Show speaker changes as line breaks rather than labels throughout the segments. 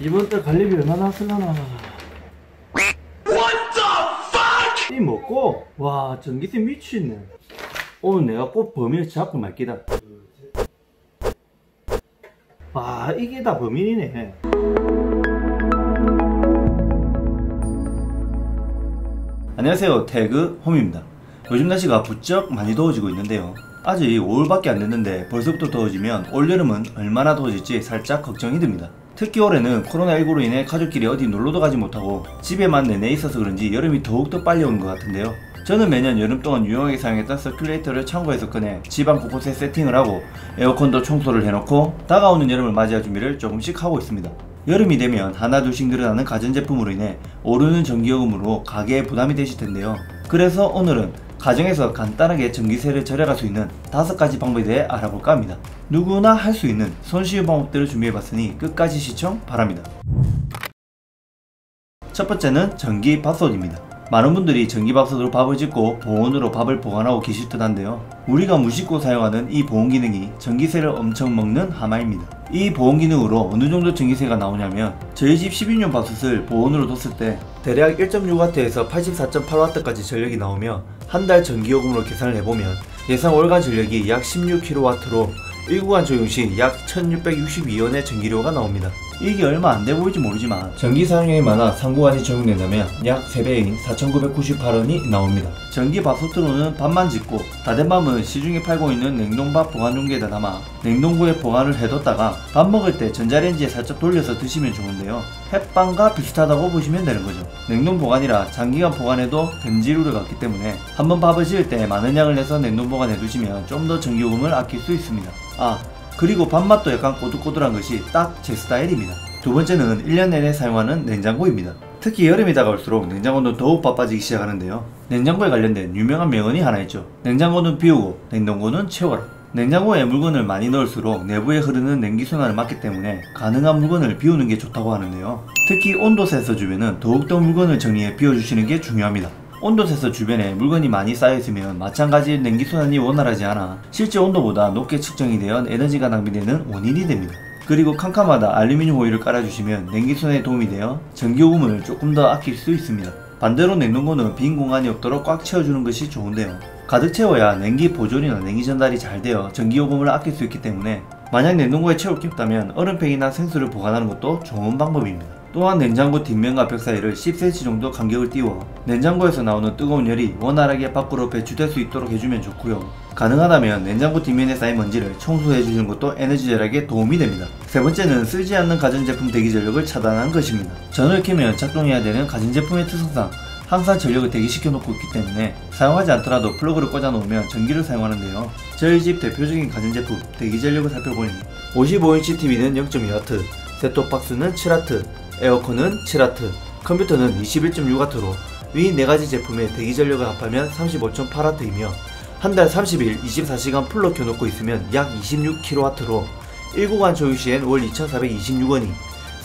이번 달 관리비 얼마나 쓰려나. 이 먹고 와 전기세 미치겠네. 오늘 내가 꼭 범인을 잡고 말기다. 와 이게 다 범인이네. 안녕하세요, 태그 홈입니다. 요즘 날씨가 부쩍 많이 더워지고 있는데요. 아직 5월밖에 안 됐는데 벌써부터 더워지면 올여름은 얼마나 더워질지 살짝 걱정이 듭니다. 특히 올해는 코로나19로 인해 가족끼리 어디 놀러도 가지 못하고 집에만 내내 있어서 그런지 여름이 더욱더 빨리 오는 것 같은데요. 저는 매년 여름 동안 유용하게 사용했던 서큘레이터를 창고에서 꺼내 집안 곳곳에 세팅을 하고 에어컨도 청소를 해놓고 다가오는 여름을 맞이할 준비를 조금씩 하고 있습니다. 여름이 되면 하나둘씩 늘어나는 가전제품으로 인해 오르는 전기요금으로 가계에 부담이 되실 텐데요. 그래서 오늘은 가정에서 간단하게 전기세를 절약할 수 있는 5가지 방법에 대해 알아볼까 합니다. 누구나 할 수 있는 손쉬운 방법들을 준비해봤으니 끝까지 시청 바랍니다. 첫 번째는 전기밥솥입니다. 많은 분들이 전기밥솥으로 밥을 짓고 보온으로 밥을 보관하고 계실 듯 한데요. 우리가 무심코 사용하는 이 보온 기능이 전기세를 엄청 먹는 하마입니다. 이 보온 기능으로 어느 정도 전기세가 나오냐면 저희 집 12인용 밥솥을 보온으로 뒀을 때 대략 1.6W에서 84.8W까지 전력이 나오며 한 달 전기요금으로 계산을 해보면 예상 월간 전력이 약 16kW로 1구간 적용 시 약 1662원의 전기료가 나옵니다. 이게 얼마 안 돼 보일지 모르지만 전기 사용량이 많아 3구간이 적용된다면 약 3배인 4,998원이 나옵니다. 전기밥솥으로는 밥만 짓고 다된 밥은 시중에 팔고 있는 냉동밥 보관 용기에다 담아 냉동고에 보관을 해뒀다가 밥 먹을 때 전자레인지에 살짝 돌려서 드시면 좋은데요. 햇반과 비슷하다고 보시면 되는 거죠. 냉동 보관이라 장기간 보관해도 변질 우려가 없기 때문에 한번 밥을 지을 때 많은 양을 내서 냉동 보관해 두시면 좀 더 전기요금을 아낄 수 있습니다. 그리고 밥맛도 약간 꼬들꼬들한 것이 딱 제 스타일입니다. 두 번째는 1년 내내 사용하는 냉장고입니다. 특히 여름이 다가올수록 냉장고는 더욱 바빠지기 시작하는데요. 냉장고에 관련된 유명한 명언이 하나 있죠. 냉장고는 비우고 냉동고는 채워라. 냉장고에 물건을 많이 넣을수록 내부에 흐르는 냉기순환을 막기 때문에 가능한 물건을 비우는 게 좋다고 하는데요. 특히 온도 센서 주변은 더욱더 물건을 정리해 비워주시는 게 중요합니다. 온도 센서 주변에 물건이 많이 쌓여있으면 마찬가지 냉기순환이 원활하지 않아 실제 온도보다 높게 측정이 되어 에너지가 낭비되는 원인이 됩니다. 그리고 칸칸마다 알루미늄 호일을 깔아주시면 냉기순환에 도움이 되어 전기요금을 조금 더 아낄 수 있습니다. 반대로 냉동고는 빈 공간이 없도록 꽉 채워주는 것이 좋은데요. 가득 채워야 냉기 보존이나 냉기 전달이 잘 되어 전기요금을 아낄 수 있기 때문에 만약 냉동고에 채울 게 없다면 얼음팩이나 생수를 보관하는 것도 좋은 방법입니다. 또한 냉장고 뒷면과 벽 사이를 10cm 정도 간격을 띄워 냉장고에서 나오는 뜨거운 열이 원활하게 밖으로 배출될 수 있도록 해주면 좋고요. 가능하다면 냉장고 뒷면에 쌓인 먼지를 청소해주는 것도 에너지 절약에 도움이 됩니다. 세 번째는 쓰지 않는 가전제품 대기 전력을 차단하는 것입니다. 전원을 켜면 작동해야 되는 가전제품의 특성상 항상 전력을 대기시켜 놓고 있기 때문에 사용하지 않더라도 플러그를 꽂아 놓으면 전기를 사용하는데요. 저희 집 대표적인 가전제품 대기 전력을 살펴보니 55인치 TV는 0.2W, 셋톱박스는 7W, 에어컨은 7W, 컴퓨터는 21.6W로 위 4가지 제품의 대기 전력을 합하면 35.8W이며 한 달 30일 24시간 풀로 켜놓고 있으면 약 26kW로 1구간 적용 시엔 월 2,426원이,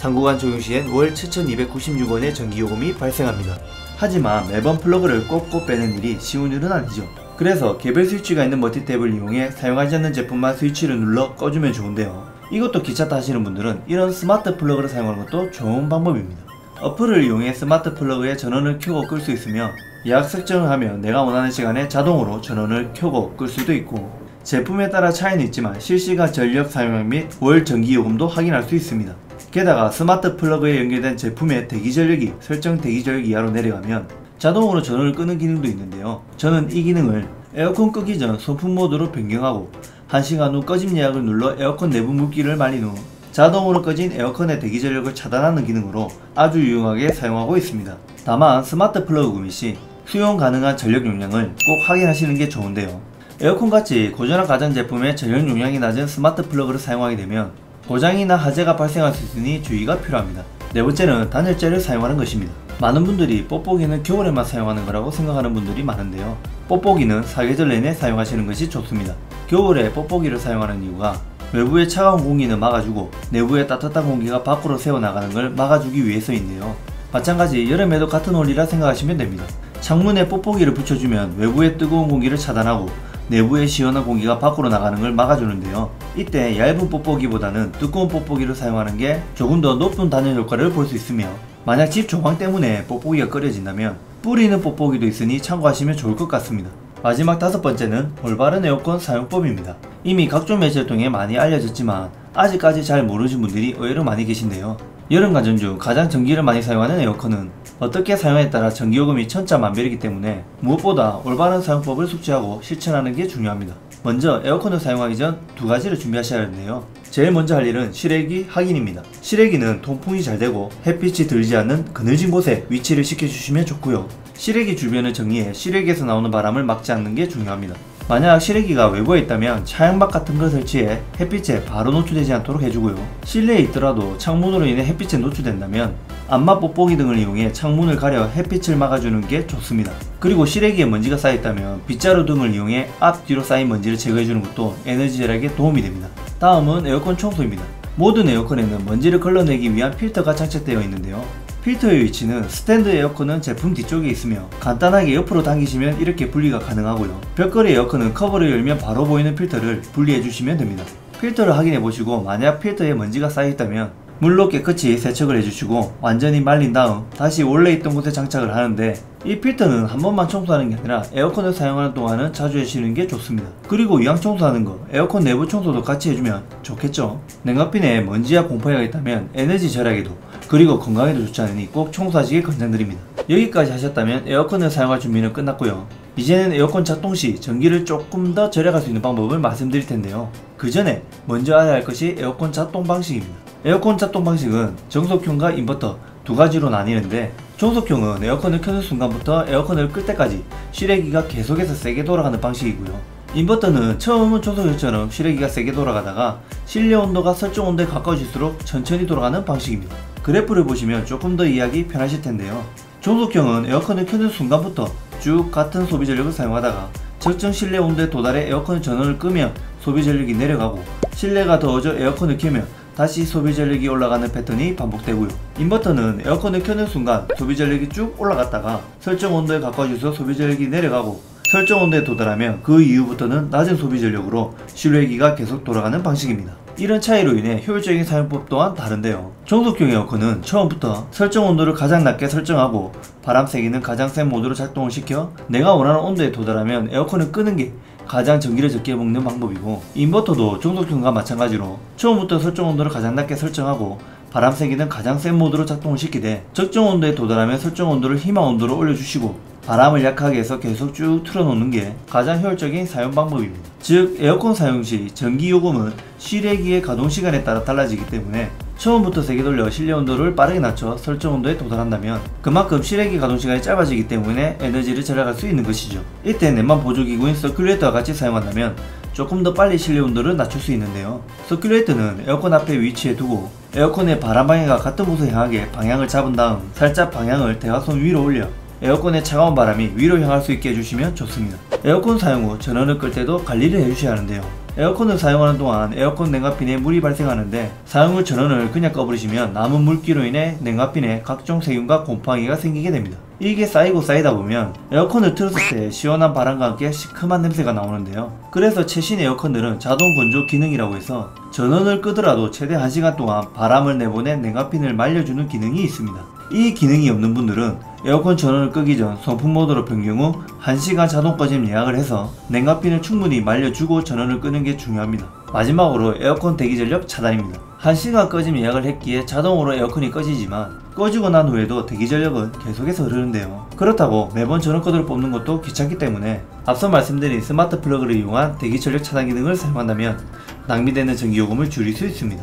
3구간 적용 시엔 월 7,296원의 전기요금이 발생합니다. 하지만 매번 플러그를 꽂고 빼는 일이 쉬운 일은 아니죠. 그래서 개별 스위치가 있는 멀티탭을 이용해 사용하지 않는 제품만 스위치를 눌러 꺼주면 좋은데요. 이것도 귀찮다 하시는 분들은 이런 스마트 플러그를 사용하는 것도 좋은 방법입니다. 어플을 이용해 스마트 플러그에 전원을 켜고 끌 수 있으며 예약 설정을 하면 내가 원하는 시간에 자동으로 전원을 켜고 끌 수도 있고 제품에 따라 차이는 있지만 실시간 전력 사용량 및 월 전기요금도 확인할 수 있습니다. 게다가 스마트 플러그에 연결된 제품의 대기 전력이 설정 대기 전력 이하로 내려가면 자동으로 전원을 끄는 기능도 있는데요. 저는 이 기능을 에어컨 끄기 전 소품 모드로 변경하고 1시간 후 꺼짐 예약을 눌러 에어컨 내부 물기를 말린 후 자동으로 꺼진 에어컨의 대기 전력을 차단하는 기능으로 아주 유용하게 사용하고 있습니다. 다만 스마트 플러그 구매 시 수용 가능한 전력 용량을 꼭 확인하시는 게 좋은데요. 에어컨같이 고전한 가전제품의 전력 용량이 낮은 스마트 플러그를 사용하게 되면 고장이나 화재가 발생할 수 있으니 주의가 필요합니다. 네 번째는 단열재를 사용하는 것입니다. 많은 분들이 뽁뽁이는 겨울에만 사용하는 거라고 생각하는 분들이 많은데요. 뽁뽁이는 사계절 내내 사용하시는 것이 좋습니다. 겨울에 뽁뽁이를 사용하는 이유가 외부의 차가운 공기는 막아주고 내부의 따뜻한 공기가 밖으로 새어나가는 걸 막아주기 위해서인데요. 마찬가지 여름에도 같은 원리라 생각하시면 됩니다. 창문에 뽁뽁이를 붙여주면 외부의 뜨거운 공기를 차단하고 내부의 시원한 공기가 밖으로 나가는 걸 막아주는데요. 이때 얇은 뽁뽁이보다는 두꺼운 뽁뽁이를 사용하는 게 조금 더 높은 단열 효과를 볼 수 있으며, 만약 집 조망 때문에 뽁뽁이가 끓여진다면 뿌리는 뽁뽁이도 있으니 참고하시면 좋을 것 같습니다. 마지막 5번째는 올바른 에어컨 사용법입니다. 이미 각종 매체를 통해 많이 알려졌지만 아직까지 잘 모르신 분들이 의외로 많이 계신데요. 여름 가정 중 가장 전기를 많이 사용하는 에어컨은 어떻게 사용에 따라 전기요금이 천차만별이기 때문에 무엇보다 올바른 사용법을 숙지하고 실천하는 게 중요합니다. 먼저 에어컨을 사용하기 전 2가지를 준비하셔야 하는데요. 제일 먼저 할 일은 실외기 확인입니다. 실외기는 통풍이 잘 되고 햇빛이 들지 않는 그늘진 곳에 위치를 시켜주시면 좋고요. 실외기 주변을 정리해 실외기에서 나오는 바람을 막지 않는 게 중요합니다. 만약 실외기가 외부에 있다면 차양막 같은 걸 설치해 햇빛에 바로 노출되지 않도록 해주고요. 실내에 있더라도 창문으로 인해 햇빛에 노출된다면 암막 뽁뽁이 등을 이용해 창문을 가려 햇빛을 막아주는 게 좋습니다. 그리고 실외기에 먼지가 쌓였다면 빗자루 등을 이용해 앞뒤로 쌓인 먼지를 제거해주는 것도 에너지 절약에 도움이 됩니다. 다음은 에어컨 청소입니다. 모든 에어컨에는 먼지를 걸러내기 위한 필터가 장착되어 있는데요. 필터의 위치는 스탠드 에어컨은 제품 뒤쪽에 있으며 간단하게 옆으로 당기시면 이렇게 분리가 가능하고요. 벽걸이 에어컨은 커버를 열면 바로 보이는 필터를 분리해 주시면 됩니다. 필터를 확인해 보시고 만약 필터에 먼지가 쌓여있다면 물로 깨끗이 세척을 해주시고 완전히 말린 다음 다시 원래 있던 곳에 장착을 하는데, 이 필터는 한 번만 청소하는 게 아니라 에어컨을 사용하는 동안은 자주 해주시는 게 좋습니다. 그리고 이왕 청소하는 거 에어컨 내부 청소도 같이 해주면 좋겠죠. 냉각핀에 먼지와 곰팡이가 있다면 에너지 절약에도 그리고 건강에도 좋지 않으니 꼭 청소하시길 권장드립니다. 여기까지 하셨다면 에어컨을 사용할 준비는 끝났고요. 이제는 에어컨 작동 시 전기를 조금 더 절약할 수 있는 방법을 말씀드릴 텐데요. 그 전에 먼저 알아야 할 것이 에어컨 작동 방식입니다. 에어컨 작동 방식은 정속형과 인버터 2가지로 나뉘는데, 정속형은 에어컨을 켜는 순간부터 에어컨을 끌 때까지 실외기가 계속해서 세게 돌아가는 방식이고요. 인버터는 처음은 정속형처럼 실외기가 세게 돌아가다가 실내 온도가 설정 온도에 가까워질수록 천천히 돌아가는 방식입니다. 그래프를 보시면 조금 더 이해하기 편하실 텐데요. 정속형은 에어컨을 켜는 순간부터 쭉 같은 소비 전력을 사용하다가 적정 실내 온도에 도달해 에어컨 전원을 끄면 소비 전력이 내려가고, 실내가 더워져 에어컨을 켜면 다시 소비 전력이 올라가는 패턴이 반복되고요. 인버터는 에어컨을 켜는 순간 소비 전력이 쭉 올라갔다가 설정 온도에 가까워져서 소비 전력이 내려가고, 설정 온도에 도달하면 그 이후부터는 낮은 소비 전력으로 실외기가 계속 돌아가는 방식입니다. 이런 차이로 인해 효율적인 사용법 또한 다른데요. 정속형 에어컨은 처음부터 설정 온도를 가장 낮게 설정하고 바람 세기는 가장 센 모드로 작동을 시켜 내가 원하는 온도에 도달하면 에어컨을 끄는 게 가장 전기를 적게 먹는 방법이고, 인버터도 정속형과 마찬가지로 처음부터 설정 온도를 가장 낮게 설정하고 바람 세기는 가장 센 모드로 작동을 시키되 적정 온도에 도달하면 설정 온도를 희망 온도로 올려주시고 바람을 약하게 해서 계속 쭉 틀어놓는 게 가장 효율적인 사용 방법입니다. 즉 에어컨 사용 시 전기 요금은 실외기의 가동 시간에 따라 달라지기 때문에 처음부터 세게 돌려 실내 온도를 빠르게 낮춰 설정 온도에 도달한다면 그만큼 실외기 가동 시간이 짧아지기 때문에 에너지를 절약할 수 있는 것이죠. 이때 내만 보조기구인 서큘레이터와 같이 사용한다면 조금 더 빨리 실내 온도를 낮출 수 있는데요. 서큘레이터는 에어컨 앞에 위치해 두고 에어컨의 바람 방향과 같은 곳을 향하게 방향을 잡은 다음 살짝 방향을 대각선 위로 올려 에어컨의 차가운 바람이 위로 향할 수 있게 해주시면 좋습니다. 에어컨 사용 후 전원을 끌 때도 관리를 해주셔야 하는데요. 에어컨을 사용하는 동안 에어컨 냉각핀에 물이 발생하는데 사용 후 전원을 그냥 꺼버리시면 남은 물기로 인해 냉각핀에 각종 세균과 곰팡이가 생기게 됩니다. 이게 쌓이고 쌓이다 보면 에어컨을 틀었을 때 시원한 바람과 함께 시큼한 냄새가 나오는데요. 그래서 최신 에어컨들은 자동 건조 기능이라고 해서 전원을 끄더라도 최대 1시간 동안 바람을 내보내 냉각핀을 말려주는 기능이 있습니다. 이 기능이 없는 분들은 에어컨 전원을 끄기 전 송풍 모드로 변경 후 1시간 자동 꺼짐 예약을 해서 냉각핀을 충분히 말려주고 전원을 끄는 게 중요합니다. 마지막으로 에어컨 대기 전력 차단입니다. 1시간 꺼짐 예약을 했기에 자동으로 에어컨이 꺼지지만 꺼지고 난 후에도 대기 전력은 계속해서 흐르는데요. 그렇다고 매번 전원 코드를 뽑는 것도 귀찮기 때문에 앞서 말씀드린 스마트 플러그를 이용한 대기 전력 차단 기능을 사용한다면 낭비되는 전기요금을 줄일 수 있습니다.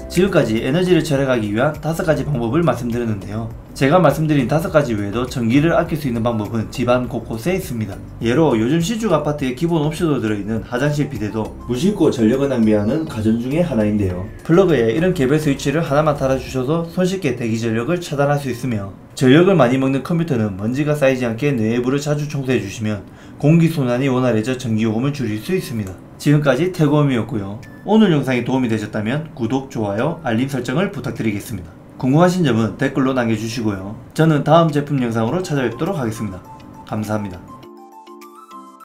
지금까지 에너지를 절약하기 위한 5가지 방법을 말씀드렸는데요. 제가 말씀드린 5가지 외에도 전기를 아낄 수 있는 방법은 집안 곳곳에 있습니다. 예로 요즘 신축 아파트에 기본 옵션으로 들어있는 화장실 비데도 무심코 전력을 낭비하는 가전 중에 하나인데요. 플러그에 이런 개별 스위치를 하나만 달아주셔서 손쉽게 대기 전력을 차단할 수 있으며, 전력을 많이 먹는 컴퓨터는 먼지가 쌓이지 않게 내부를 자주 청소해 주시면 공기순환이 원활해져 전기요금을 줄일 수 있습니다. 지금까지 태고음이었고요. 오늘 영상이 도움이 되셨다면 구독, 좋아요, 알림 설정을 부탁드리겠습니다. 궁금하신 점은 댓글로 남겨주시고요. 저는 다음 제품 영상으로 찾아뵙도록 하겠습니다. 감사합니다.